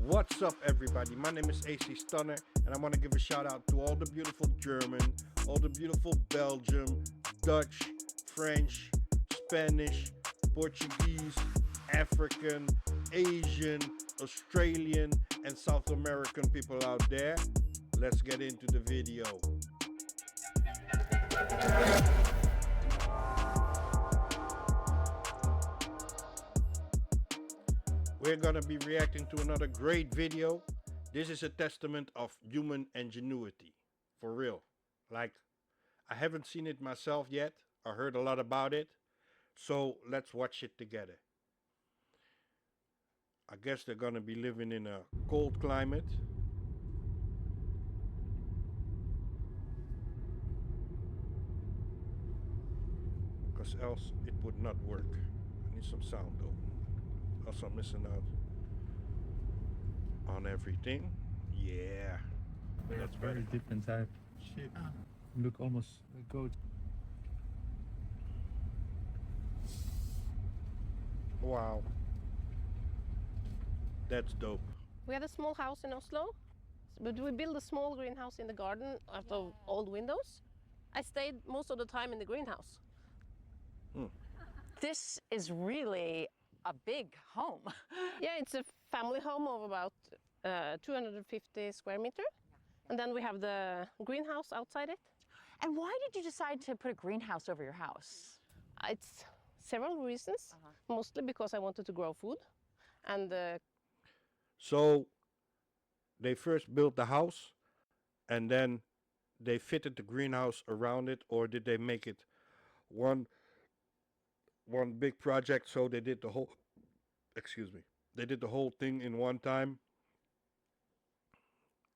What's up, everybody? My name is AC Stunner, and I want to give a shout out to all the beautiful German, all the beautiful Belgium, Dutch, French, Spanish, Portuguese, African, Asian, Australian, and South American people out there. Let's get into the video. We're gonna be reacting to another great video. This is a testament of human ingenuity, for real. Like, I haven't seen it myself yet. I heard a lot about it, so let's watch it together. I guess they're gonna be living in a cold climate. Because else it would not work. I need some sound though. Also missing out on everything. Yeah. That's very different type of sheep. Look almost like goat. Wow. That's dope. We had a small house in Oslo, but we built a small greenhouse in the garden out of old windows. I stayed most of the time in the greenhouse. This is really a big home. Yeah, it's a family home of about 250 square meter. And then we have the greenhouse outside it. And why did you decide to put a greenhouse over your house? It's several reasons, mostly because I wanted to grow food. And So they first built the house and then they fitted the greenhouse around it, or did they make it one big project? So they did the whole, they did the whole thing in one time.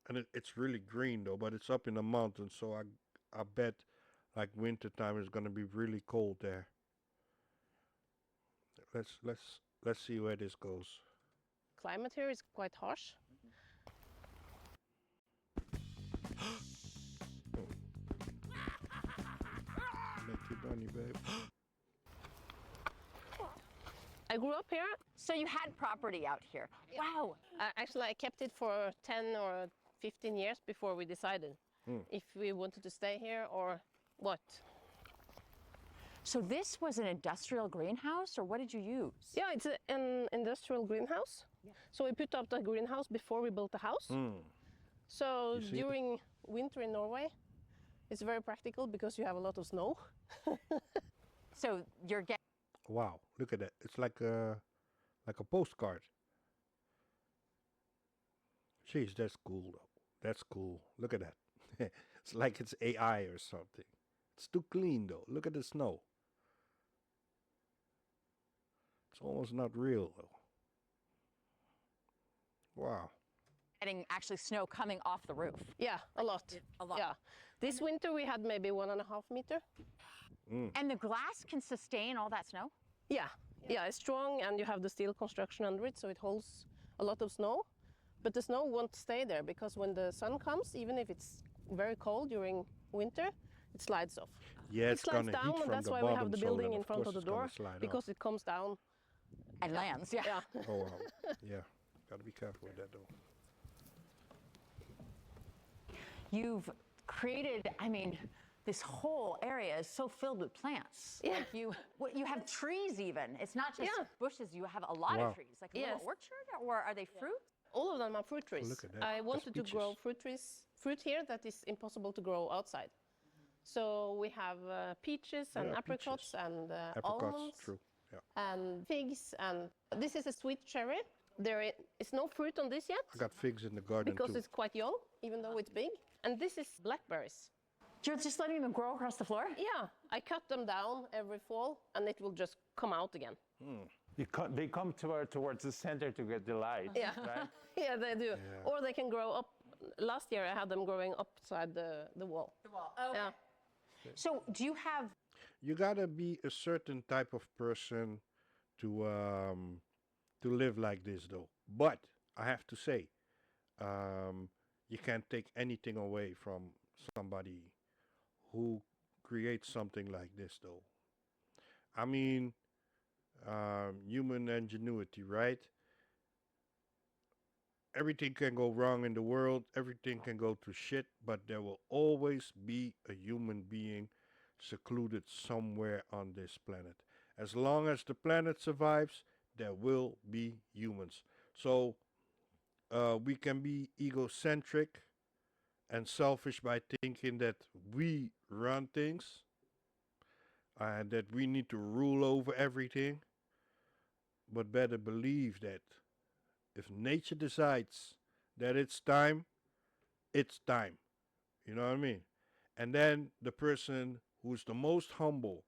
And it's really green though, but it's up in the mountains, so I bet like winter time is gonna be really cold there. Let's see where this goes. climate here is quite harsh. Make you bunny, babe. I grew up here. So you had property out here. Wow. Actually, I kept it for 10 or 15 years before we decided if we wanted to stay here or what. So this was an industrial greenhouse, or what did you use? Yeah, it's an industrial greenhouse. So we put up the greenhouse before we built the house. So You see? during winter in Norway, it's very practical because you have a lot of snow. So you're getting Wow, look at that. It's like a postcard. Jeez, that's cool though. That's cool. Look at that. It's like it's AI or something. It's too clean though. Look at the snow. It's almost not real though. Wow. actually snow coming off the roof. Yeah, a lot. A lot. Yeah. This winter we had maybe 1.5 meter. And the glass can sustain all that snow? Yeah, yeah, it's strong and you have the steel construction under it, so it holds a lot of snow. But the snow won't stay there because when the sun comes, even if it's very cold during winter, it slides off. Yeah, It it's slides gonna down, heat and from that's the why we bottom, have the so building then in of front course of the it's gonna door slide because off. it comes down. And lands, yeah. Yeah. Oh wow. Yeah, gotta be careful with that though. You've created, I mean, this whole area is so filled with plants. Yeah. Like you have trees even. It's not just Yeah. bushes, you have a lot Wow. of trees. Like a little Yes. orchard, or are they fruit? All of them are fruit trees. look at that. I That's wanted to grow fruit here that is impossible to grow outside. So we have peaches and Yeah, apricots peaches. and Apricots, almonds true. Yeah. and figs, and this is a sweet cherry. There is no fruit on this yet I got figs in the garden because too. it's quite young, even though it's big. And this is blackberries. You're just letting them grow across the floor? Yeah, I cut them down every fall and it will just come out again. They come towards the center to get the light. Yeah, Right? yeah, they do. Or they can grow up. Last year I had them growing upside the wall. The wall. Okay. Yeah. So do you have You gotta be a certain type of person to live like this though. But I have to say, you can't take anything away from somebody who creates something like this though. I mean, human ingenuity, right? everything can go wrong in the world, everything can go to shit, but there will always be a human being secluded somewhere on this planet. As long as the planet survives, there will be humans. So we can be egocentric and selfish by thinking that we run things and that we need to rule over everything. But better believe that if nature decides that it's time. You know what I mean? And then the person who's the most humble,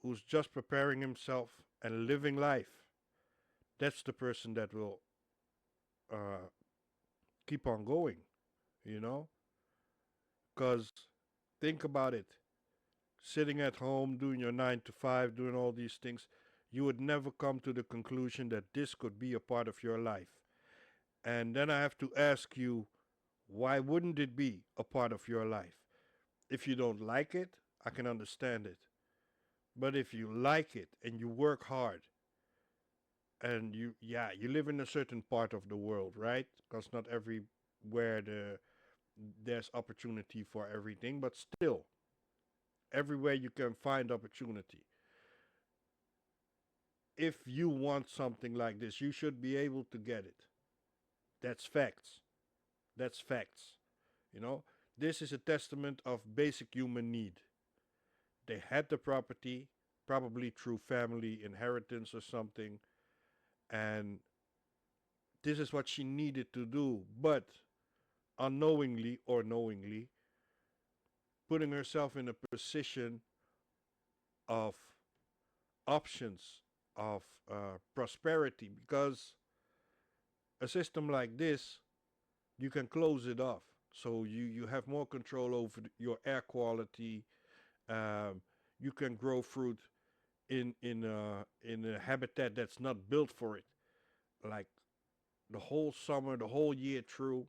who's just preparing himself and living life, that's the person that will uh, keep on going, you know? Because think about it, sitting at home, doing your 9 to 5, doing all these things, you would never come to the conclusion that this could be a part of your life. And then I have to ask you, why wouldn't it be a part of your life? If you don't like it, I can understand it. But if you like it and you work hard and you live in a certain part of the world, right? Because not everywhere there's opportunity for everything, but still, everywhere you can find opportunity. If you want something like this, you should be able to get it. That's facts. That's facts. You know, this is a testament of basic human need. They had the property, probably through family inheritance or something, and this is what she needed to do, but unknowingly or knowingly, putting herself in a position of options, of prosperity, because a system like this, you can close it off. So you have more control over your air quality. Um, you can grow fruit in a habitat that's not built for it, like the whole summer, the whole year through.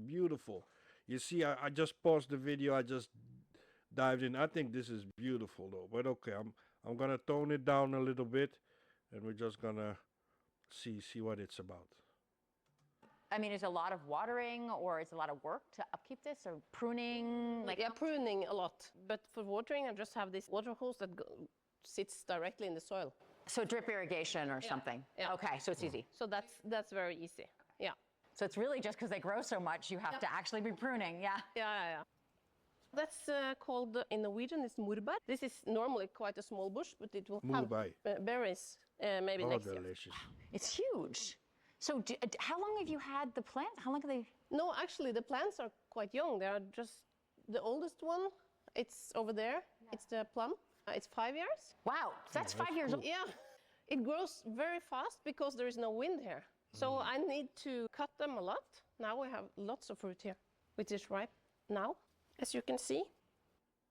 Beautiful. You see, I just paused the video. I just dived in. I think this is beautiful though. But okay, I'm gonna tone it down a little bit, and we're just gonna see what it's about. I mean, is a lot of watering or is a lot of work to upkeep this or pruning? Like, Yeah, pruning a lot. But for watering, I just have this water hose that sits directly in the soil. so drip irrigation or something? Yeah. Okay, so it's easy. So that's very easy. Yeah. So it's really just because they grow so much, you have to actually be pruning. Yeah. Yeah. That's called, in Norwegian, it's murbær. This is normally quite a small bush, but it will Moerbei. have berries maybe Oh, next year. delicious. It's huge. So how long have you had the plant? How long have they? No, actually, the plants are quite young. They are just the oldest one. It's over there. It's the plum. It's 5 years. Wow, that's 5 years old. Yeah, it grows very fast because there is no wind here. So I need to cut them a lot. Now we have lots of fruit here, which is ripe now, as you can see.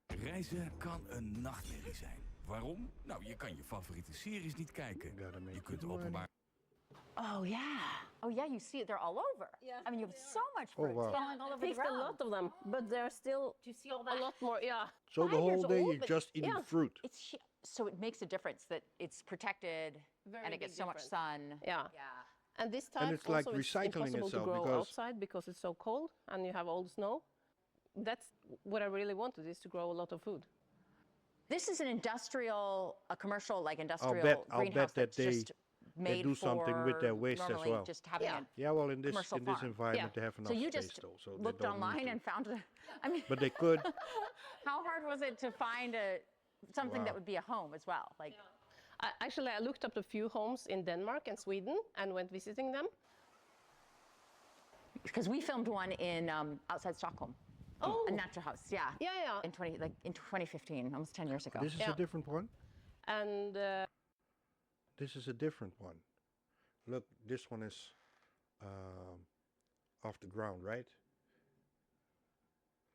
Reizen kan een nachtmerrie zijn. Waarom? Nou, je kan je favoriete series niet kijken. Gotta make Je kunt it money. openbaar Oh yeah. Oh yeah, you see it. They're all over. Yeah. I mean, you have so much Oh, fruit wow. falling all I over the picked a ground. lot of them, but there's still Do you see all a that? lot more. Yeah. So the 5 years whole day old, you're but just eating yeah. fruit. So it makes a difference that it's protected Very and it big gets so much difference. sun. Yeah. Yeah. And this type it's like also recycling it's impossible itself to grow because- outside because it's so cold and you have all the snow. That's what I really wanted, is to grow a lot of food. This is an industrial, a commercial, like industrial I'll greenhouse bet that that's they- just made do something with their for waste as normally well. just having Yeah. a Yeah, well, in this commercial farm. environment, Yeah. they have So enough you space just though, so looked they don't need online to. and found it. I mean, But they could. how hard was it to find something that Wow. would be a home as well? Like, I looked up a few homes in Denmark and Sweden and went visiting them. because we filmed one in outside Stockholm, Oh, a natural house. Yeah. yeah. In 2015, almost 10 years ago. This is Yeah. a different one. And This is a different one. Look, this one is off the ground, right?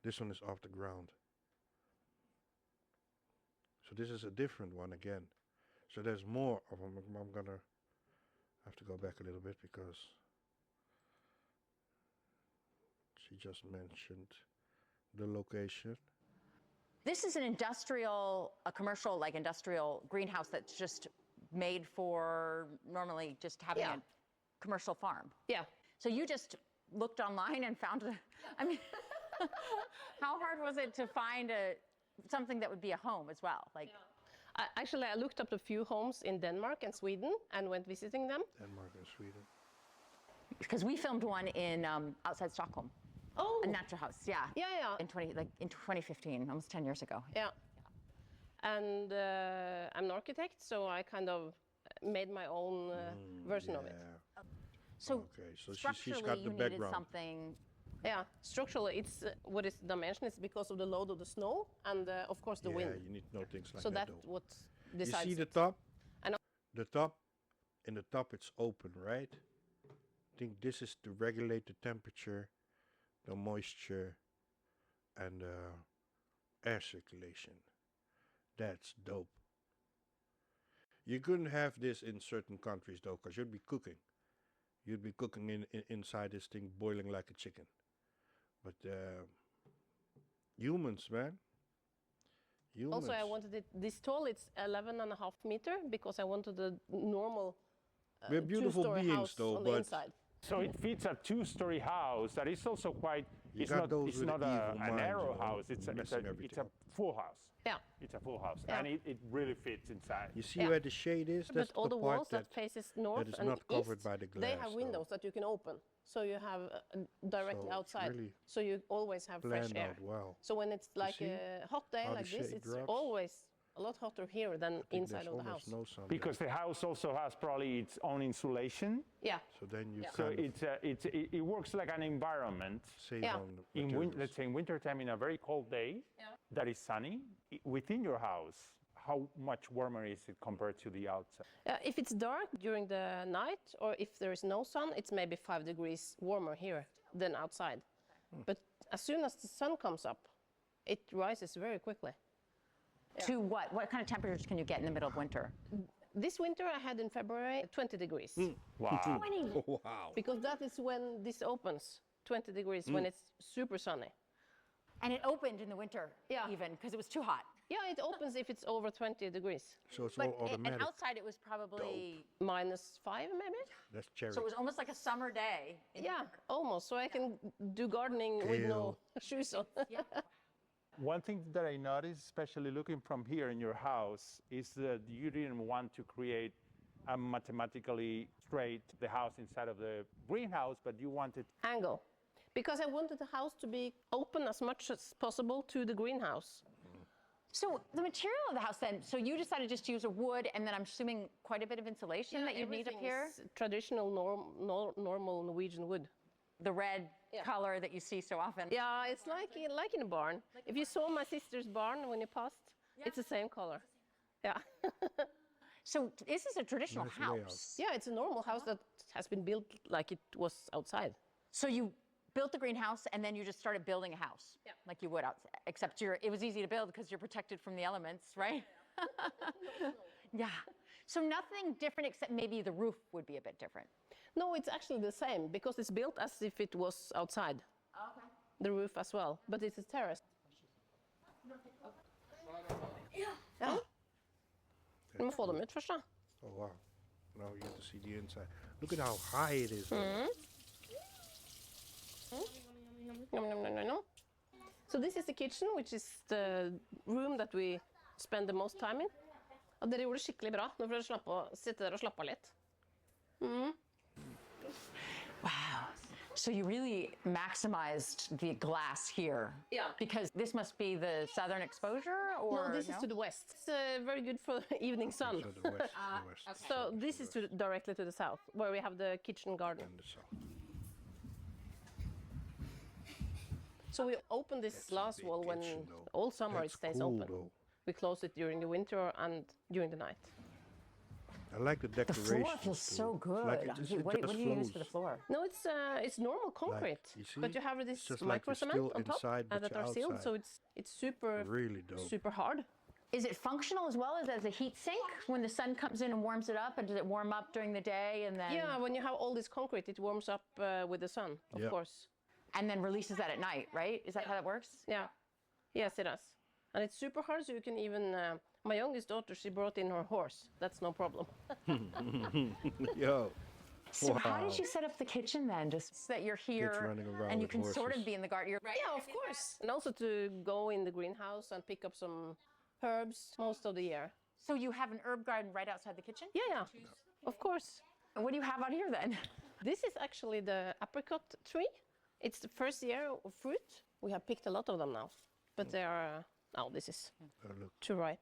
This one is off the ground. So this is a different one again. So there's more of them. I'm gonna have to go back a little bit because she just mentioned the location. This is an industrial, a commercial, like industrial greenhouse that's just made for normally just having Yeah. a commercial farm. yeah, So you just looked online and found I mean, how hard was it to find something that would be a home as well? Like, Actually, I looked up a few homes in Denmark and Sweden and went visiting them. Denmark and Sweden. because we filmed one in outside Stockholm, Oh, a natural house. Yeah. yeah. In 2015, almost 10 years ago. Yeah. And I'm an architect, so I kind of made my own version of it. So Okay, so she's structurally, got the you needed background. something. Yeah, structurally, it's what is the dimension is because of the load of the snow and of course the Yeah, wind. you need to know things like So that. that's though. what You decides. see the it. top? I know. The top, in the top it's open, right? I think this is to regulate the temperature, the moisture, and air circulation. That's dope. You couldn't have this in certain countries though, because you'd be cooking. You'd be cooking inside this thing, boiling like a chicken. But humans, man. Humans. Also, I wanted it this tall. It's 11.5 meter because I wanted a normal We're beautiful two-story beings house though, on the but inside. So it fits a two-story house that is also quite. You It's got not. those It's with not the a evil mind, narrow you know, house. It's a messing everything up. full house. Yeah. It's a full house, Yeah. and it really fits inside. you see Yeah. where the shade is? But That's all the the part walls that faces north is and not covered east, by the they glass, have though. windows that you can open. So you have directly So it's outside. really So you always have fresh planned air. out well. So when it's like see a hot day how the like this, shade it's drops? always a lot hotter here than I think inside there's of the almost house. no sun Because the house also has probably its own insulation, Yeah. there. So then you so kind of it works like an environment. save Yeah. on the materials. Let's say in wintertime, in a very cold day that is sunny, within your house, how much warmer is it compared to the outside? If it's dark during the night or if there is no sun, it's maybe 5 degrees warmer here than outside. But as soon as the sun comes up, it rises very quickly. To what? What kind of temperatures can you get in the middle of winter? This winter I had in February 20 degrees Wow. Wow. because that is when this opens, 20 degrees when it's super sunny. And it opened in the winter, Yeah. even because it was too hot. Yeah, it opens if it's over 20 degrees. So it's But all automatic. and outside it was probably -5 maybe? That's cherry. so it was almost like a summer day. Yeah, almost. So I can do gardening with no shoes on. One thing that I noticed, especially looking from here in your house, is that you didn't want to create a mathematically straight the house inside of the greenhouse, but you wanted Angle. Because I wanted the house to be open as much as possible to the greenhouse. So the material of the house then, so you decided just to use a wood and then I'm assuming quite a bit of insulation that you'd need up everything here? is traditional normal Norwegian wood. The red color that you see so often. Yeah, it's like in a barn. If you saw my sister's barn when you passed, it's the same color. Yeah. So this is a traditional Nice layout. house. Yeah, it's a normal house that has been built like it was outside. So you built the greenhouse and then you just started building a house like you would outside, except it was easy to build because you're protected from the elements, right? Yeah. So nothing different except maybe the roof would be a bit different. No, it's actually the same because it's built as if it was outside. Okay. The roof as well, but it's a terrace. Ja. Du må få dem ut først, da. Oh wow. Now you get to see the inside. Look at how high it is. though. Yum, yum, yum, yum, yum. So this is the kitchen, which is the room that we spend the most time in. Og dere gjorde det skikkelig bra. Nå får dere sitte der og slappe av litt. Wow. So you really maximized the glass here. Yeah. Because this must be the southern exposure or No, this is to the west. It's very good for the evening sun. So the west, the west. So this is directly to the south, where we have the kitchen garden. And the south. So we open this glass big wall when kitchen, though. all summer That's it stays cool, open. though. We close it during the winter and during the night. I like the The decoration. floor feels so good. Like it just, what do you use for the floor? No, it's normal concrete, you see? but you have It's this just like you're micro still cement on top inside, but that you're are sealed, outside. so it's super Really dope. super hard. Is it functional as well as a heat sink when the sun comes in and warms it up? And does it warm up during the day and then Yeah, when you have all this concrete, it warms up with the sun, of Yeah. course. and then releases that at night, right? Is that how that works? Yeah, yes, it does, and it's super hard. So you can even my youngest daughter, she brought in her horse. That's no problem. Yo, So how Wow. did you set up the kitchen then? Just so that you're here running around and you with can sort of horses. be in the garden. You're right. Yeah, of course. And also to go in the greenhouse and pick up some herbs most of the year. So you have an herb garden right outside the kitchen? Yeah, yeah, of course. And what do you have out here then? This is actually the apricot tree. It's the first year of fruit. We have picked a lot of them now, but they are, now this is Look, too ripe.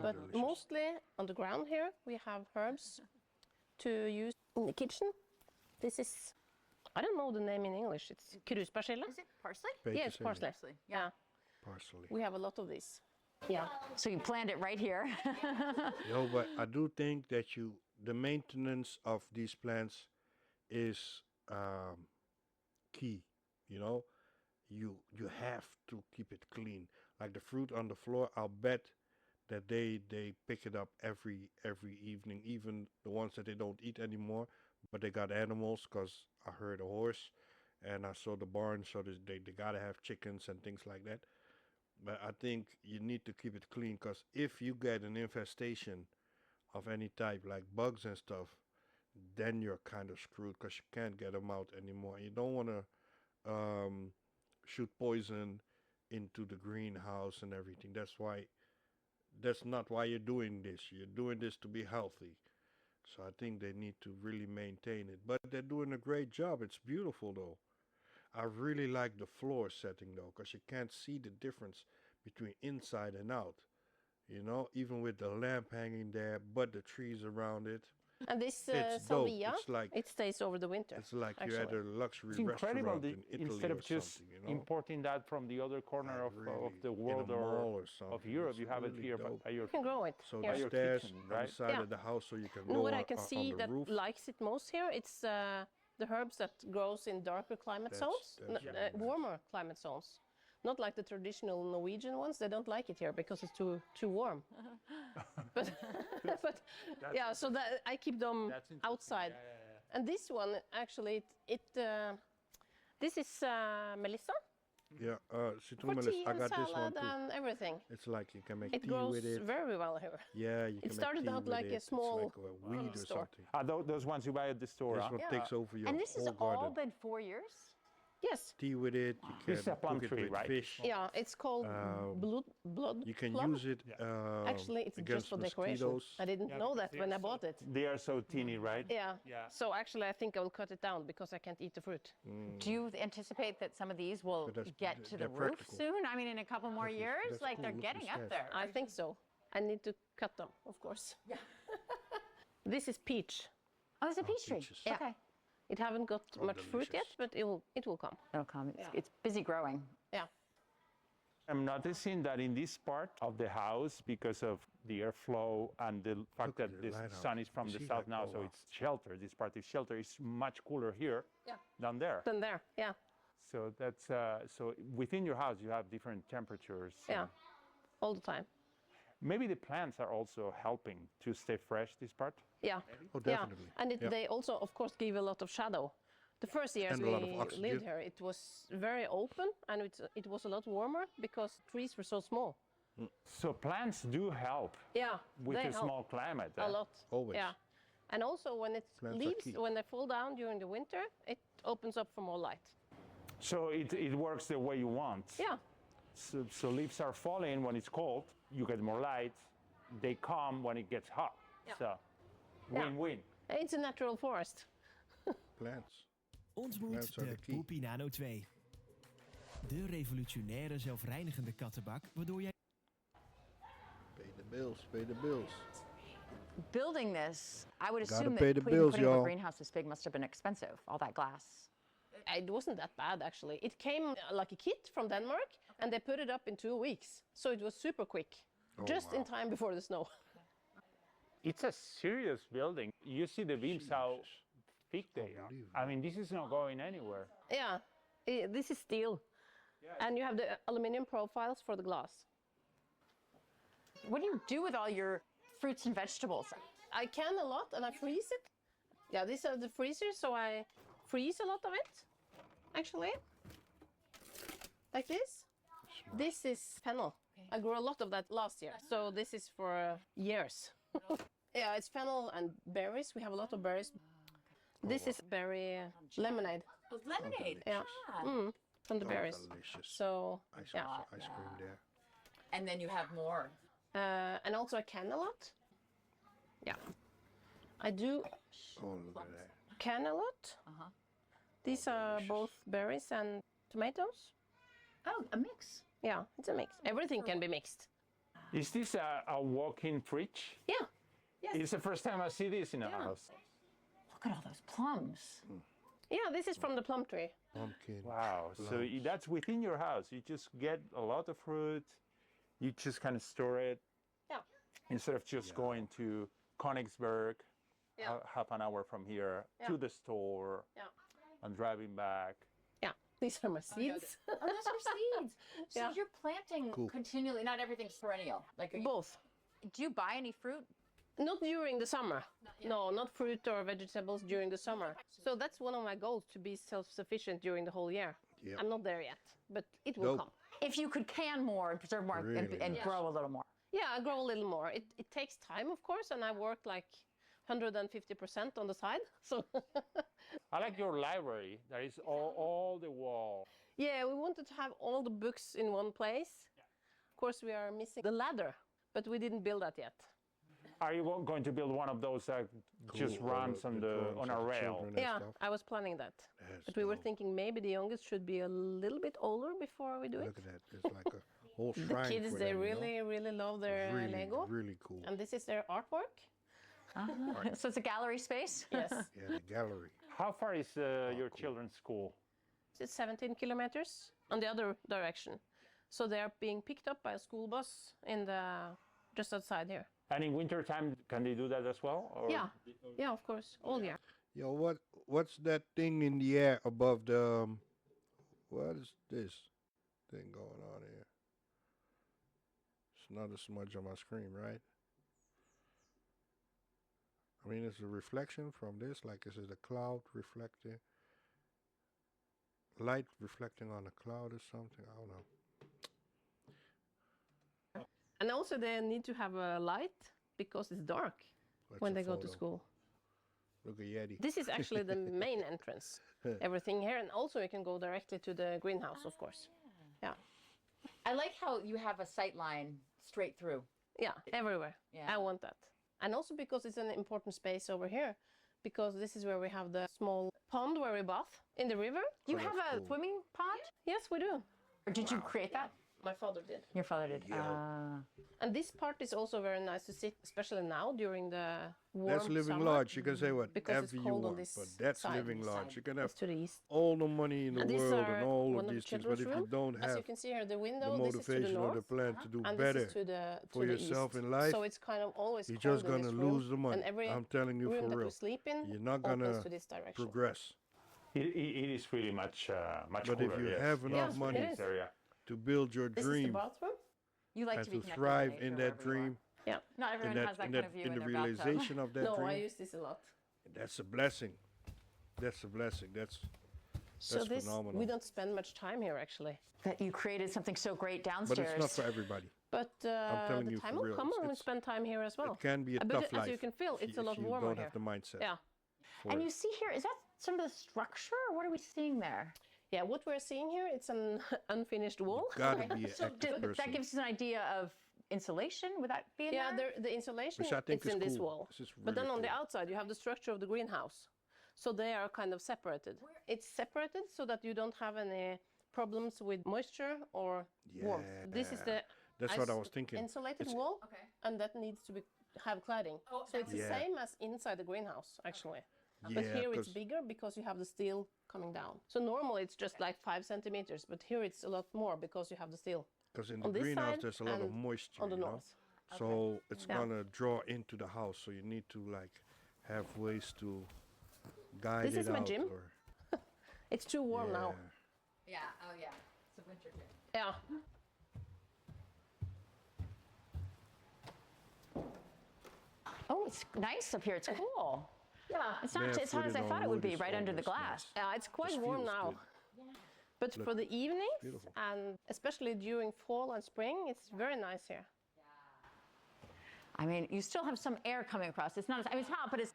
But delicious. mostly on the ground here, we have herbs to use in the kitchen. This is, I don't know the name in English. It's kruspersille. Is it parsley? Yeah, it's Petersilie, parsley. Yeah, Parsley. we have a lot of these. Yeah. So you planned it right here. No, but I do think that the maintenance of these plants is key. You know, you have to keep it clean. Like the fruit on the floor, I'll bet that they pick it up every evening, even the ones that they don't eat anymore, but they got animals, because I heard a horse and I saw the barn, so they gotta have chickens and things like that. But I think you need to keep it clean, because if you get an infestation of any type, like bugs and stuff, then you're kind of screwed, because you can't get them out anymore. You don't want to shoot poison into the greenhouse and everything. That's not why you're doing this. You're doing this to be healthy. So I think they need to really maintain it. But they're doing a great job. It's beautiful though. I really like the floor setting though, because you can't see the difference between inside and out. You know, even with the lamp hanging there, but the trees around it. And this It's dope. salvia, It's like it stays over the winter. it's like you're at actually. a luxury It's incredible restaurant in Italy instead or of just something, you know? importing that from the other corner of Really, the in a world mall or or something. of Europe. It's You have it really here dope. by your You can grow it So here. the your stairs kitchen, on the right? side Yeah. of the house, so you can No, go what on, I can on see the that roof. likes it most here, it's the herbs that grows in darker climate zones, that's really nice. warmer climate zones. Not like the traditional Norwegian ones. They don't like it here because it's too warm. but but yeah, so that I keep them outside. And this one actually, this is Melissa Yeah, for citrus tea I and got this one salad too. and everything. It's like you can make It tea grows with it. very well here. Yeah, you can started make tea out with like a it. small It's like a weed or store. something. those ones you buy at the store. This Huh? one takes over your And this has whole all garden. been 4 years? Yes. Tea with it. You can This is a plum cook it tree, with right? fish. Yeah, it's called blood You can plum. use it Actually, it's just against for decoration. mosquitoes. I didn't know that when I bought it. They are so teeny, right? Yeah. Yeah. So actually, I think I will cut it down because I can't eat the fruit. Do you anticipate that some of these will But that's- get to the they're roof practical. soon? I mean, in a couple more years? that's Like cool. they're Look getting at up this. there. I think so. I need to cut them, of course. Yeah. This is peach. Oh, it's a peach tree. peaches. Yeah. Okay. It haven't got much fruit yet, delicious. but it will come. It'll come. It's busy growing. Yeah. I'm noticing that in this part of the house, because of the airflow and the fact Look that at the the lighthouse. sun is from You the see south that? now, Oh, so wow. it's sheltered. This part is sheltered. It's much cooler here Yeah. than there. Then there. Yeah. So that's so within your house you have different temperatures. Yeah. All the time. Maybe the plants are also helping to stay fresh. This part. Yeah. Oh, Yeah. definitely. And Yeah. they also, of course, give a lot of shadow. The first years And a lot we of oxygen. lived here, it was very open and it was a lot warmer because trees were so small. So plants do help Yeah. with they a help small climate. a lot. Always. Yeah. And also when it Plants are leaves, key. when they fall down during the winter, it opens up for more light. So it works the way you want. Yeah. So leaves are falling when it's cold. You get more light. They come when it gets hot. Yeah. So Yeah. win-win. It's a natural forest. Plants. Ontmoet Plants are de the key. Poepie Nano 2. De revolutionaire zelfreinigende kattenbak waardoor jij... Pay the bills. Pay the bills. Building this, I would Gotta assume pay that the putting bills, up a y'all. greenhouse this big must have been expensive, all that glass. It wasn't that bad actually. It came like a kit from Denmark and they put it up in 2 weeks. So it was super quick. Just in time before the snow. It's a serious building. You see the beams how thick they are. I mean, this is not going anywhere. Yeah. This is steel. And you have the aluminum profiles for the glass. What do you do with all your fruits and vegetables? I can a lot and I freeze it. Yeah, these are the freezers, so I freeze a lot of it, actually. Like this. This is fennel. I grew a lot of that last year, so this is for years. Yeah, it's fennel and berries. We have a lot of berries. This is berry lemonade. Oh, lemonade. Yeah. Ah. From the Oh, berries. delicious. So Ice, yeah. ice cream there. And then you have more. And also a cantaloupe. Yeah. I do Oh, look at that. cantaloupe. These are both berries and tomatoes. Oh, a mix. Yeah, it's a mix. Everything can be mixed. Is this a walk-in fridge? Yeah. It's the first time I see this in a house. Look at all those plums. Yeah, this is from the plum tree. Pumpkin. Wow. So that's within your house. You just get a lot of fruit. You just kind of store it. Yeah. Instead of just going to Königsberg, half an hour from here, to the store, and driving back. Yeah, these are my seeds. Oh, those are seeds. So Yeah. you're planting continually. Not everything's perennial. Like Both. do you buy any fruit? Not during the summer. No, not fruit or vegetables during the summer. So that's one of my goals, to be self-sufficient during the whole year. Yep. I'm not there yet, but it will come. If you could can more and preserve more and grow a little more. Yeah, I grow a little more. It takes time, of course, and I work like 150% on the side. So I like your library. There is all the wall. yeah, we wanted to have all the books in one place. Of course, we are missing the ladder, but we didn't build that yet. Are you going to build one of those that just runs on a rail? Yeah, I was planning that. But we were thinking maybe the youngest should be a little bit older before we do it. Look at that. It's like a whole The shrine kids, for they them, really, really love their really, Lego. really cool. And this is their artwork. So it's a gallery space? Yes. Yeah, the gallery. How far is your children's school? It's 17 kilometers on the other direction. So they are being picked up by a school bus in the just outside here. And in winter time, can they do that as well? Or? Yeah, yeah, of course, all year. Yo, what's that thing in the air above the? What is this thing going on here? It's not a smudge on my screen, right? I mean, it's a reflection from this. Like, is it a cloud reflecting? Light reflecting on a cloud or something? I don't know. And also they need to have a light because it's dark That's when a they go to photo. school. Look at Yeti. This is actually the main entrance. Everything here, and also you can go directly to the greenhouse, of course. Yeah, I like how you have a sight line straight through. yeah, everywhere. Yeah. I want that. And also because it's an important space over here, because this is where we have the small pond where we bath in the river. You have a swimming pond? Yes, we do. Or did you create that? My father did. Your father did. And this part is also very nice to see, especially now during the warm That's Living summer. Lodge. You can say Because it's whatever you cold on want, this but that's side. Living Lodge. You can have It's to the east. all the money in the And these world are and all one of the these things, but children's if you room. don't As have you can see here, the window, the this is to the motivation or the north, plan to do and better this is to the for the yourself east. in life, So it's kind of always you're cold just in gonna this room, lose the money. And every I'm telling you room for that real. we sleep in You're not opens gonna to this direction. progress. It is really much But cooler. if you yes. have enough Yeah, money it is. area. to build your This is the dream bathroom. You like and to be to connected thrive to in nature that wherever you dream, Yeah. are. Not everyone has that kind of view in in the their bathtub. realization of that No, I dream, use this a lot. that's a blessing. That's a blessing. That's So this, phenomenal. we don't spend much time here actually. That you created something so great but downstairs. it's not for everybody. But telling the you time for will real, come when we it's- spend time here as well. It can be a But tough as life. you can feel, it's a lot if you warmer don't here. have the mindset. Yeah. for And it. you see here, is that some of the structure? Or what are we seeing there? Yeah, what we're seeing here, it's an unfinished wall. Gotta be an So active that person. gives us an idea of insulation. Would that be in Yeah, there? the insulation, Which I think it's is in this cool. wall. This is But then really on the cool. outside, you have the structure of the greenhouse. So they are kind of separated. It's separated so that you don't have any problems with moisture or warmth. This is the That's what I was thinking. insulated It's- wall, Okay. and that needs to have cladding. So it's the Yeah. same as inside the greenhouse, actually. But Yeah, here it's 'cause- bigger because you have the steel coming down. So normally it's just like 5 centimeters, but here it's a lot more because you have the steel. Because in the on this greenhouse, side there's a lot of and moisture, on the you know? north. So it's Yeah. gonna draw into the house. So you need to like have ways to guide This it is my out. gym. Or, It's too warm now. yeah. Yeah. Oh, yeah. It's a winter gym. Yeah. Oh, it's nice up here. It's cool. Yeah. It's not as hot as I Barefooted thought it on would wood be is right under the always glass. nice. Yeah, it's quite Just warm feels now. good. But for the evenings beautiful. and especially during fall and spring, it's very nice here. I mean, you still have some air coming across. It's not as, I mean, it's hot, but it's,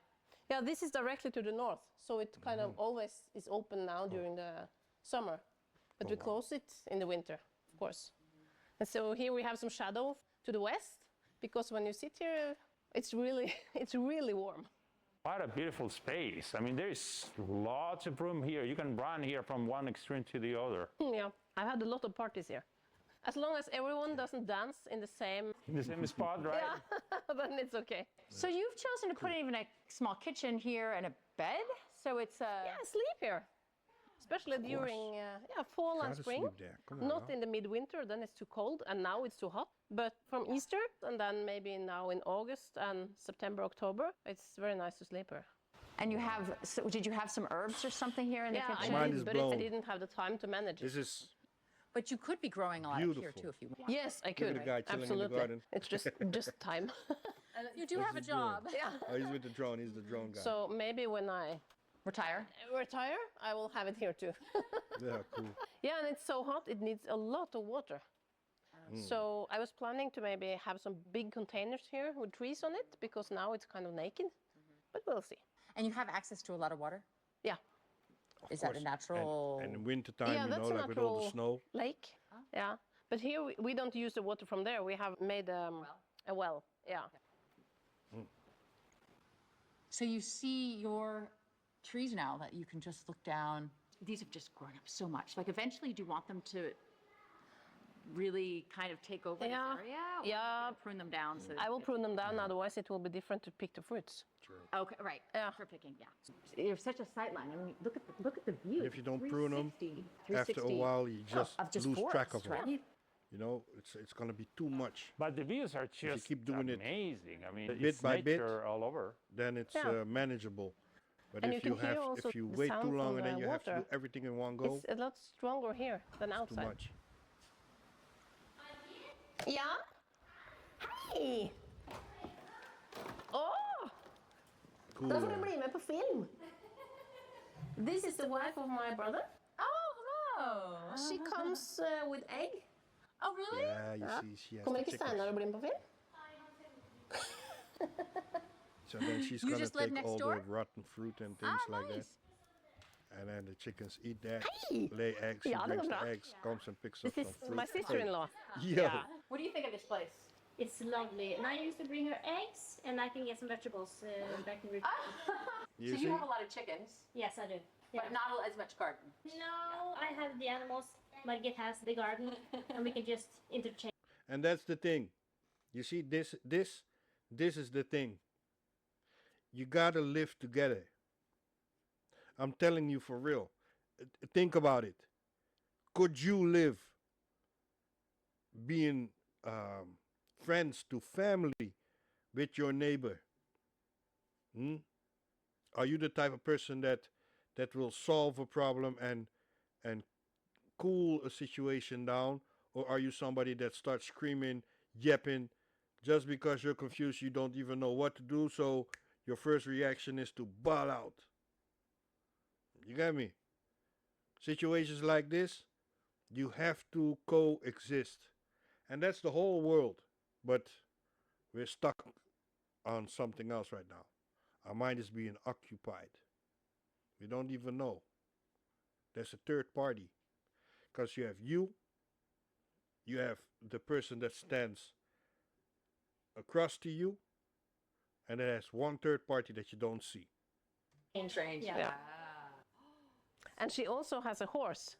Yeah, this is directly to the north, so it kind of always is open now during the summer, but we close it in the winter, of course. And so here we have some shadow to the west, because when you sit here, it's really, it's really warm. What a beautiful space. I mean, there's lots of room here. You can run here from one extreme to the other. Yeah, I've had a lot of parties here. As long as everyone doesn't dance in the same, In the same spot, right? then it's okay. So you've chosen to put even a small kitchen here and a bed, so it's Yeah, sleep here. Especially during fall and Gotta spring. sleep there. Come on Not now. in the midwinter, then it's too cold, and now it's too hot. But from Easter, and then maybe now in August and September, October, it's very nice to sleep here. And you have, so did you have some herbs or something here in the Yeah, I kitchen? Mine did, is but blown. I didn't have the time to manage it. This is But you could be growing a lot up here Beautiful. too if you want. Yes, I at could. the guy chilling in the Absolutely. garden. It's just time. You do have a he doing? job. Yeah. he's with the drone. He's the drone guy. So maybe when I Retire. retire, I will have it here too. Yeah, cool. Yeah, and it's so hot, it needs a lot of water. So I was planning to maybe have some big containers here with trees on it, because now it's kind of naked. But we'll see. And you have access to a lot of water? Yeah. Is that a course. natural? And in wintertime, Yeah, you that's know, a like with all the natural snow. lake. Yeah. But here we don't use the water from there. We have made a well. Yeah. So you see your trees now that you can just look down. These have just grown up so much. Like eventually, do you want them to really kind of take over Yeah. this area? Or Yeah. Prune them down. So I will prune them down, otherwise it will be different to pick the fruits. Okay, right. Yeah. For picking, yeah. You're such a sight line. I mean, look at the view. If you don't prune them, 360, after a 360 while, you just, of just lose track of forest, them. right? You know, it's going to be too much. But the views are just keep doing it amazing. I mean, bit it's by bit, nature all over. Then it's Yeah. Manageable. But And if you you can hear have, also if you the wait sound too long from and then the you have to do water. everything in one go, It's a lot stronger here than too outside. much. Ja? Hej! Åh! Cool. Då får du bli med på film. This is the wife of my brother. Oh, hello. She comes with egg. Oh, really? Yeah, you see, she has Kommer the ikke chickens. Steinar å bli med på film? So then she's You gonna just live take next all door? the rotten fruit and things like that. Nice. And then the chickens eat that, Hei! lay eggs, she Ja, det brings går the bra. eggs, comes and picks up This some is fruit. my sister-in-law. Yeah. What do you think of this place? It's lovely. And I used to bring her eggs, and I can get some vegetables back in Rick. You So see? you have a lot of chickens, Yes, I do. Yeah. but not as much garden. No, I have the animals. Margit has the garden, and we can just interchange. And that's the thing. You see, this is the thing. You gotta live together. I'm telling you for real. Think about it. Could you live being friends to family with your neighbor? Are you the type of person that will solve a problem and cool a situation down, or are you somebody that starts screaming, yapping, just because you're confused, you don't even know what to do, so your first reaction is to bawl out? You get me? Situations like this, you have to coexist. And that's the whole world. But we're stuck on something else right now. Our mind is being occupied. We don't even know. There's a third party. Because you have the person that stands across to you, and it has one third party that you don't see. Strange. Yeah. And she also has a horse.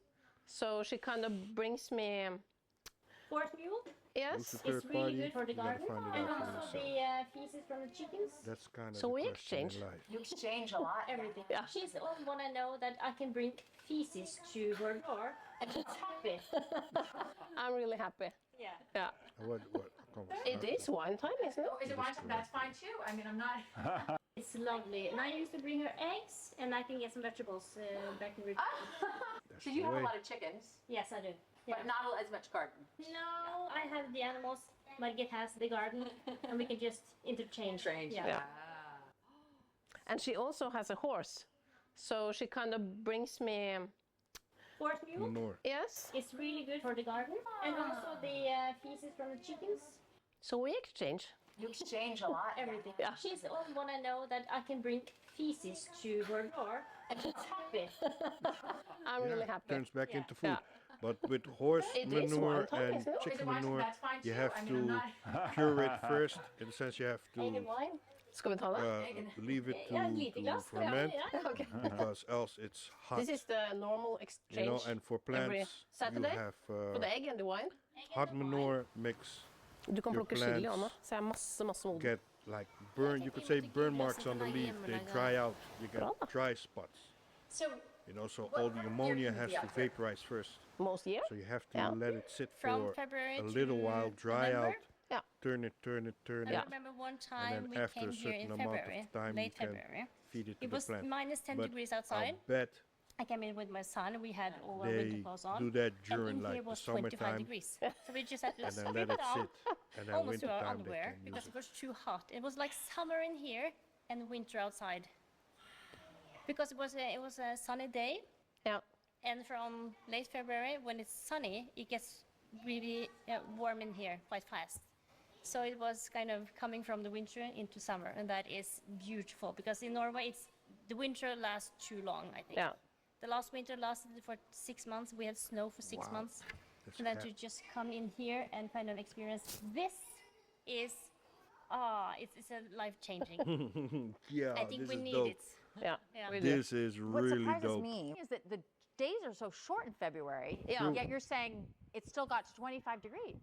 So she kind of brings me, Horse mule. Who's yes. the third It's really party? good for the You gotta garden, find it and out for also yourself. the feces from the chickens. That's kind of So the we question exchange. in life. You exchange a lot. Everything. Yeah. She's the only one I know that I can bring feces to her door, and she's happy. I'm really happy. Yeah. Yeah. What? Come on. It is wine time, isn't it? Is it wine time? That's fine too. I mean, I'm not. It's lovely. And I used to bring her eggs, and I can get some vegetables back in Rick. That's So the you have way. a lot of chickens, Yes, I do. Yeah. but not as much garden. No, I have the animals. Margit has the garden, and we can just interchange. Strange. Yeah. Yeah. And she also has a horse. So she kind of brings me, Horse mule. Nor. yes. It's really good for the garden, and also the feces from the chickens. So we exchange. You exchange a lot. Everything. Yeah. She's the only one I know that I can bring feces to her door and she's happy. I'm really happy. Turns back Yeah. into food. Yeah. But with horse It is manure one time, and isn't it? chicken Wine, manure, that's fine you too. have I mean, to I'm not- cure it first. In the sense, you have Egg to and wine. Ska vi ta det? leave it Yeah, to lite glass. ferment Yeah. Okay. because else it's hot. This is the normal You exchange know, and for every plants, you Saturday have for the egg and the wine. hot manure mix Du kan your plukke chili, plants Anna. Så jeg har masse moden. get like burn. You could say burn marks on the leaf. They dry out. You get dry spots. So You know, so all the ammonia has to vaporize first. Most year. So you have to Yeah. let it sit From for February a little to while, dry November. out, Yeah. turn it, turn I it, remember one time and we then after came a here in certain amount February, of time, late you can February. feed it to It the was plant. minus 10 But degrees I'll outside. bet I came in with my son. We had all our winter they clothes on. do that And during in here like the was 25 summertime, degrees. So we just had to and then strip let it it out sit, and then almost to our wintertime they underwear can because use it was too hot. It was like summer in here and winter outside. Because it was a sunny day, Yeah. and from late February when it's sunny, it gets really warm in here quite fast. So it was kind of coming from the winter into summer, and that is beautiful because in Norway the winter lasts too long, I think. Yeah. The last winter lasted for 6 months. We had snow for 6 Wow. months. That's And then crap. to just come in here and kind of experience this is, it's a life changing. Yeah, I think this we is need dope. it. Yeah. Yeah. We do. This is what really surprises dope. me is that the days are so short in February. Yeah. Yet you're saying it's still got to 25 degrees.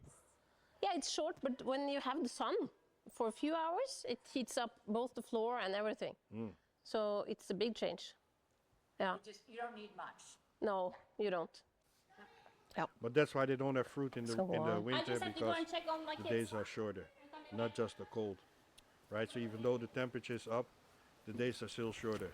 Yeah, it's short, but when you have the sun for a few hours, it heats up both the floor and everything. So it's a big change. Yeah. You don't need much. No, you don't. But that's why they don't have fruit in the So in the warm. I winter just have to go because and check on my the kids. days are shorter, not just the cold, right? So even though the temperature is up, the days are still shorter.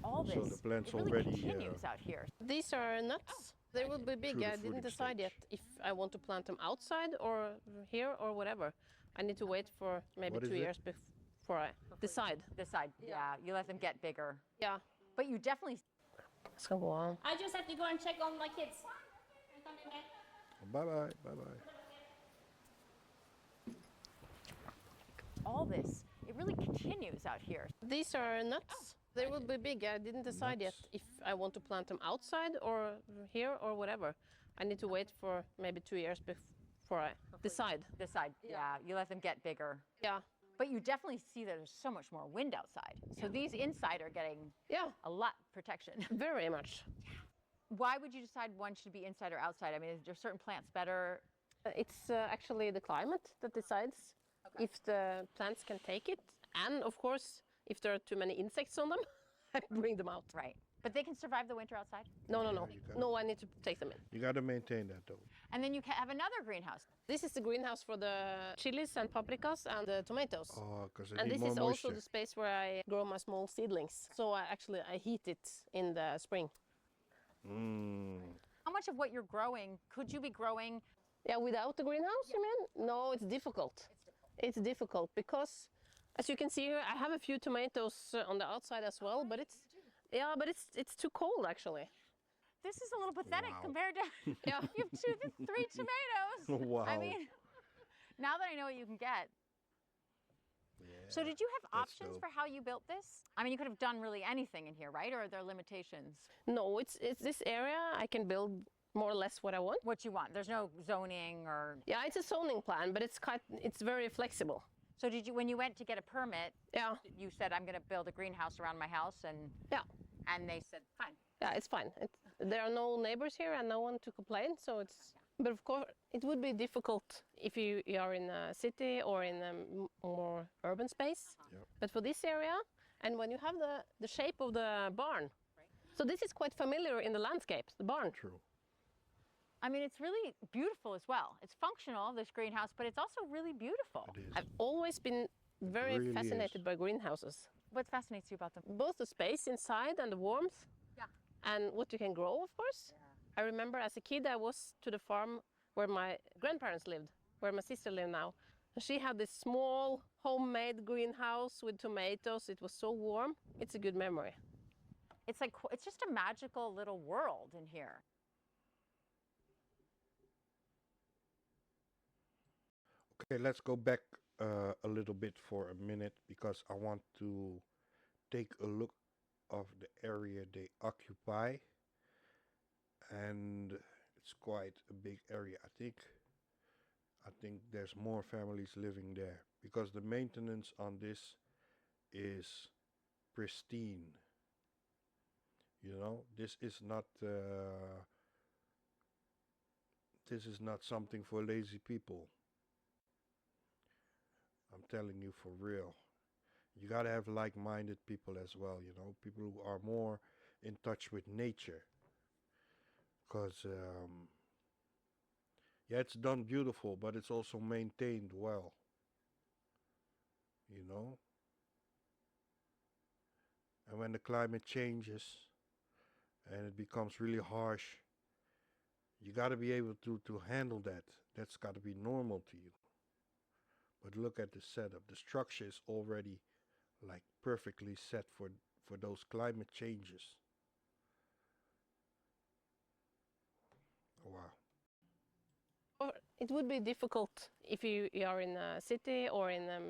All So this the plants it really already, continues out here. These are nuts. They will be big. Through the I didn't fruiting decide yet stage. if I want to plant them outside or here or whatever. I need to wait for maybe What is 2 it? years before I decide. Decide. Yeah, you let them get bigger. Yeah. But you definitely Ska gå an. I just have to go and check on my kids. I'm coming back. Bye bye, bye bye. all this, it really continues out here. These are nuts. They will be big. I didn't decide yet if I want to plant them outside or here or whatever. I need to wait for maybe 2 years before I decide. Decide, yeah, you let them get bigger. Yeah. But you definitely see that there's so much more wind outside. So these inside are getting Yeah, a lot protection. very much. Why would you decide one should be inside or outside? I mean, is there certain plants better? It's actually the climate that decides if the plants can take it. And of course, if there are too many insects on them, I bring them out. Right. But they can survive the winter outside? No. you gotta- No, I need to take them in. You got to maintain that though. And then you can have another greenhouse. This is the greenhouse for the chilies and paprikas and the tomatoes. Oh, because And this more is moisture. also the space where I grow my small seedlings. So I heat it in the spring. How much of what you're growing could you be growing? Yeah, without the greenhouse, you mean? No, it's difficult. It's difficult because, as you can see here, I have a few tomatoes on the outside as well, but it's too cold actually. This is a little pathetic Wow. compared to Yeah. you have 3 tomatoes. Wow. I mean, now that I know what you can get. So did you have that's options dope. for how you built this? I mean, you could have done really anything in here, right? Or are there limitations? No, it's this area I can build more or less what I want. What you want? There's no zoning or. Yeah, it's a zoning plan, but it's very flexible. So did you, when you went to get a permit, Yeah, you said, I'm going to build a greenhouse around my house, yeah, and they said, fine. yeah. It's fine. There are no neighbors here and no one to complain, so it's. But of course, it would be difficult if you are in a city or in a more urban space. Yep. But for this area, and when you have the shape of the barn, so this is quite familiar in the landscape, the barn. True. I mean, it's really beautiful as well. It's functional, this greenhouse, but it's also really beautiful. It is. I've always been very really fascinated is. by greenhouses. What fascinates you about them? Both the space inside and the warmth, Yeah. and what you can grow, of course. I remember as a kid I was to the farm where my grandparents lived, where my sister lives now. And she had this small homemade greenhouse with tomatoes. It was so warm. It's a good memory. It's like, it's just a magical little world in here. Okay, let's go back a little bit for a minute because I want to take a look of the area they occupy, and it's quite a big area. I think there's more families living there because the maintenance on this is pristine. You know, this is not something for lazy people. I'm telling you for real. You gotta have like-minded people as well, you know, people who are more in touch with nature. Because, yeah, it's done beautiful, but it's also maintained well, you know. And when the climate changes and it becomes really harsh, you gotta be able to handle that. That's gotta be normal to you. But look at the setup. The structure is already like perfectly set for those climate changes. Wow. Or it would be difficult if you are in a city or in a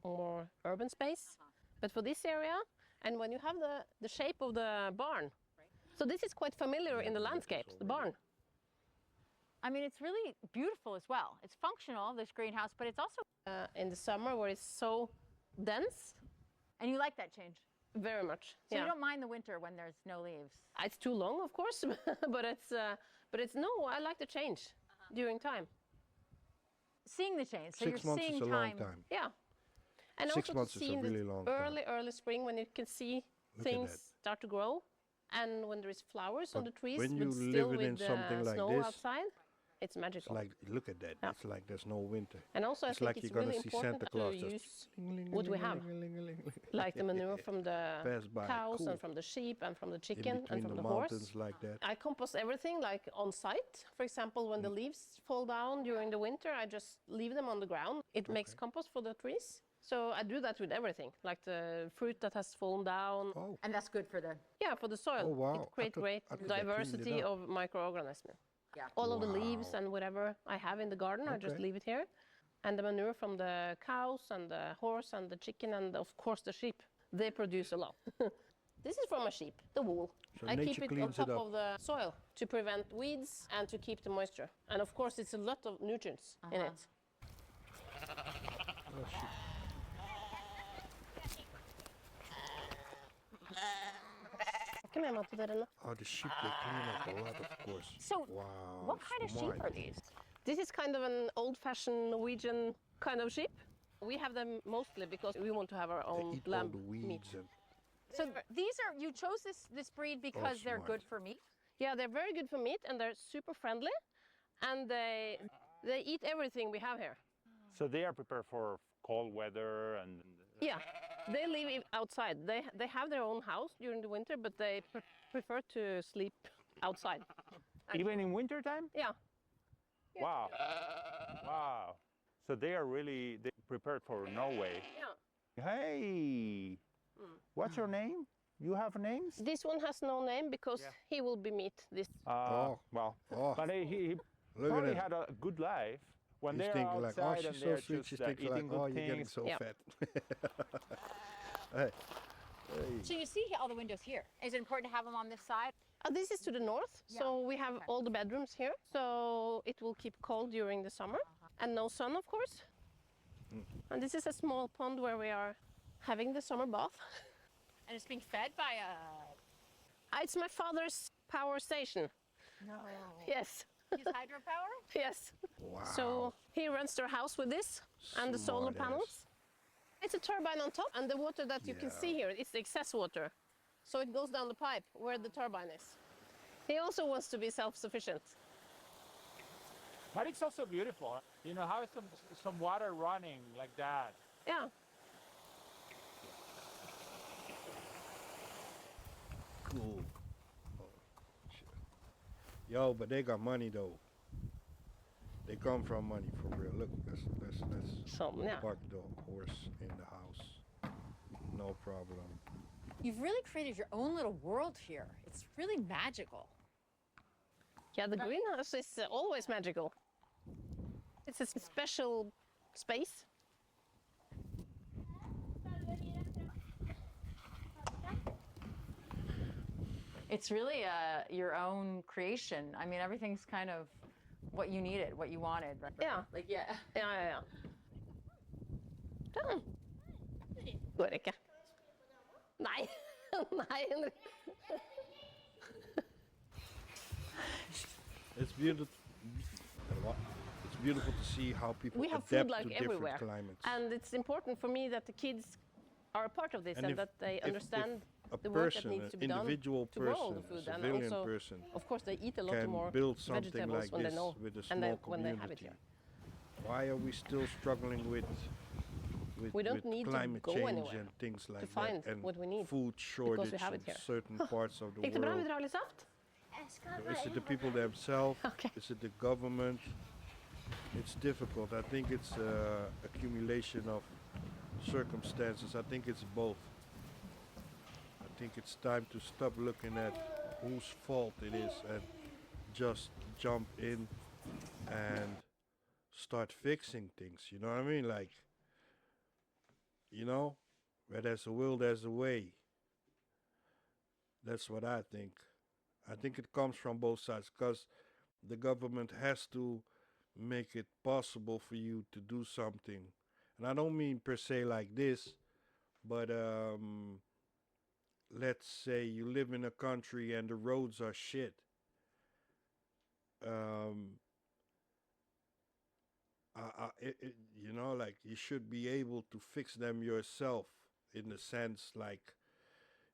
more urban space. But for this area, and when you have the shape of the barn, so this is quite familiar in the landscape, the barn. I mean, it's really beautiful as well. It's functional, this greenhouse, but it's also... In the summer where it's so dense. And you like that change? Very much. So yeah. you don't mind the winter when there's no leaves? It's too long, of course, but it's no, I like the change during time. Seeing the change, so 6 you're months seeing is a long time. Yeah. And 6 also months to is see a really long time. early spring when you can see Look at things that. start to grow, and when there is flowers on But the trees, when but you still living with in the something like snow this, outside, it's it's magical. like, look at that. Yeah. It's like there's no winter. And also, I It's think like it's you're gonna really see important Santa to Claus just use what we have, like the manure from the Pass by. cows Cool. and from the sheep and from the In chicken and between from the the horse. mountains like that. I compost everything like on site. For example, when the leaves fall down during the winter, I just leave them on the ground. It makes compost for the trees. So I do that with everything, like the fruit that has fallen down. Oh, And that's good for the... Yeah, for the soil. Oh, wow. It creates I great thought they cleaned it diversity up. of microorganisms. Yeah. All of the leaves Wow. and whatever I have in the garden, I just Okay. leave it here. And the manure from the cows and the horse and the chicken and of course the sheep, they produce a lot. This is from a sheep, the wool. So I nature keep it on cleans it top up. of the soil to prevent weeds and to keep the moisture. And of course it's a lot of nutrients in it. Oh, shit. Come here, Matte, there now. Oh, the sheep, they clean up a lot, of course. So Wow. what kind of sheep smart. are these? This is kind of an old-fashioned Norwegian kind of sheep. We have them mostly because we want to have our They own eat all lamb the meat. weeds and So these are, you chose this breed because they're smart. good for meat? Yeah, they're very good for meat and they're super friendly, and they eat everything we have here. So they are prepared for cold weather and... Yeah, they live outside. They have their own house during the winter, but they prefer to sleep outside. Even in winter time? Yeah. Wow. Wow. So they are really prepared for Norway. Yeah. Hey, what's your name? You have names? This one has no name because he will be meat. This. Oh. Well, Oh. but he Look at probably it. had a good life. When He's they're thinking like, oh, outside and she's so they're sweet. just She's thinking like, eating good oh, you're getting things. so Yeah. fat. Hey. So you see all the windows here. Is it important to have them on this side? This is to the north, so we have all the bedrooms here. So it will keep cold during the summer, and no sun, of course. And this is a small pond where we are having the summer bath. And it's being fed by a... It's my father's power station. No. Yes. Use hydropower? Yes. Wow. So he runs their house with this and the solar Smart ass. panels. It's a turbine on top, and the water that you can see here is the excess water. So it goes down the pipe where the turbine is. He also wants to be self-sufficient. But it's also beautiful. You know, how some water running like that. Yeah. Cool. Oh, shit. Yo, but they got money though. They come from money for real. Look, let's So, yeah. park the horse in the house. No problem. You've really created your own little world here. It's really magical. Yeah, the greenhouse is always magical. It's a special space. It's really your own creation. I mean, everything's kind of what you needed, what you wanted, right? Yeah. Like, yeah. Ja. Sånn. Går ikke. Nei. Nei, Henrik. It's beautiful. It's beautiful to see how people We have adapt food like to different everywhere. climates. And it's important for me that the kids are a part of this And and if- that they if understand a the work that person, needs to an be done individual to grow all person, the a food. And civilian also, person of course, they eat a lot can more build something vegetables like when they this know with a and small then when they have it community. here. Why are we still struggling with We don't with need to climate go change anywhere and things like find that, and what we need, food shortage we have it in here. certain parts of the Gikk det bra? Vil world? dere ha litt saft? Is it the people themselves? Okay. Is it the government? It's difficult. I think it's accumulation of circumstances. I think it's both. I think it's time to stop looking at whose fault it is and just jump in and start fixing things. You know what I mean? Like, where there's a will, there's a way. That's what I think. I think it comes from both sides because the government has to make it possible for you to do something. And I don't mean per se like this, but let's say you live in a country and the roads are shit. Like you should be able to fix them yourself in the sense like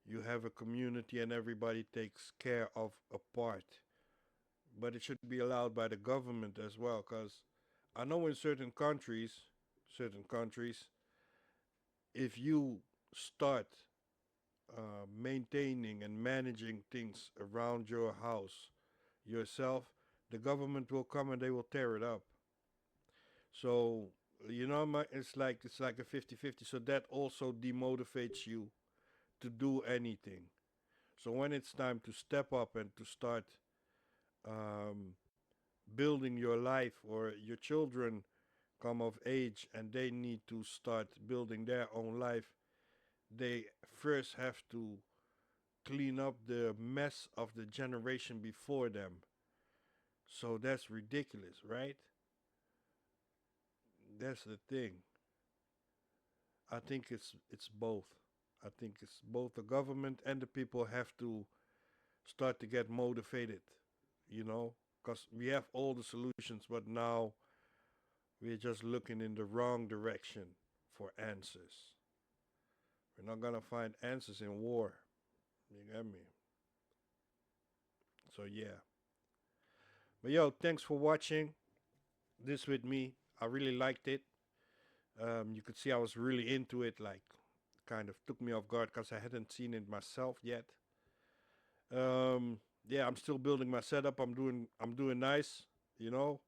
you have a community and everybody takes care of a part. But it should be allowed by the government as well, because I know in certain countries, if you start maintaining and managing things around your house yourself, the government will come and they will tear it up. So, it's like a 50-50. So that also demotivates you to do anything. So when it's time to step up and to start building your life, or your children come of age and they need to start building their own life, they first have to clean up the mess of the generation before them. So that's ridiculous, right? That's the thing. I think it's both. I think it's both the government and the people have to start to get motivated, because we have all the solutions, but now we're just looking in the wrong direction for answers. We're not gonna find answers in war. You get me? So yeah. But yo, thanks for watching this with me. I really liked it. You could see I was really into it, like kind of took me off guard because I hadn't seen it myself yet. Yeah, I'm still building my setup. I'm doing nice, We're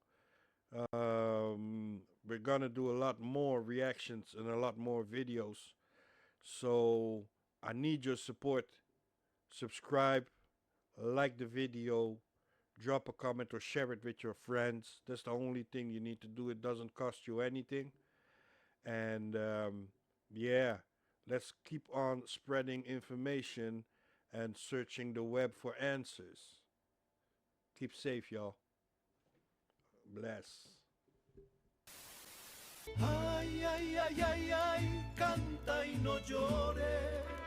gonna do a lot more reactions and a lot more videos. So I need your support. Subscribe, like the video, drop a comment or share it with your friends. That's the only thing you need to do. It doesn't cost you anything. And yeah, let's keep on spreading information and searching the web for answers. Keep safe, y'all. Bless. Ay, ay, ay, ay, ay, canta y no llores.